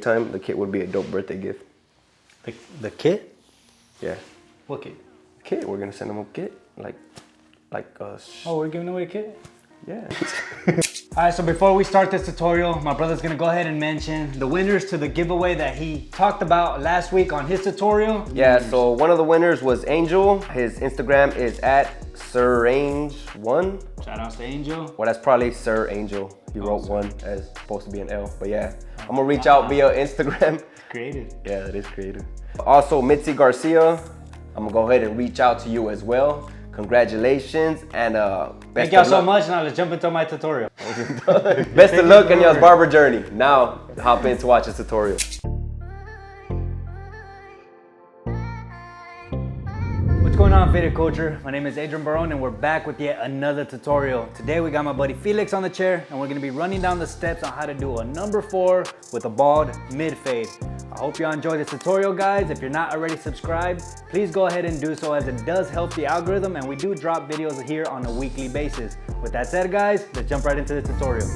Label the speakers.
Speaker 1: Time, the kit would be a dope birthday gift.
Speaker 2: The kit?
Speaker 1: Yeah.
Speaker 2: What kit?
Speaker 1: Kit, we're gonna send them a kit. Like
Speaker 2: Oh, we're giving away a kit?
Speaker 1: Yeah.
Speaker 2: All right, so before we start this tutorial, my brother's gonna go ahead and mention the winners to the giveaway that he talked about last week on his tutorial.
Speaker 1: Yeah, so one of the winners was Angel. His Instagram is at SirAnge1.
Speaker 2: Shout out to Angel.
Speaker 1: Well, that's probably Sir Angel. He wrote one as supposed to be an L, but yeah. I'm gonna reach out via Instagram.
Speaker 2: Creative.
Speaker 1: Yeah, that is creative. Also, Mitzi Garcia, I'm gonna go ahead and reach out to you as well. Congratulations and
Speaker 2: thank y'all so much. Now let's jump into my tutorial.
Speaker 1: Best of luck on y'all's barber journey. Now hop in to watch this tutorial.
Speaker 2: What's going on, Faded Culture? My name is Adrian and Barron and we're back with yet another tutorial. Today we got my buddy Felix on the chair and we're gonna be running down the steps on how to do a number 4 with a bald mid fade. I hope y'all enjoy this tutorial, guys. If you're not already subscribed, please go ahead and do so, as it does help the algorithm and we do drop videos here on a weekly basis. With that said, guys, let's jump right into the tutorial.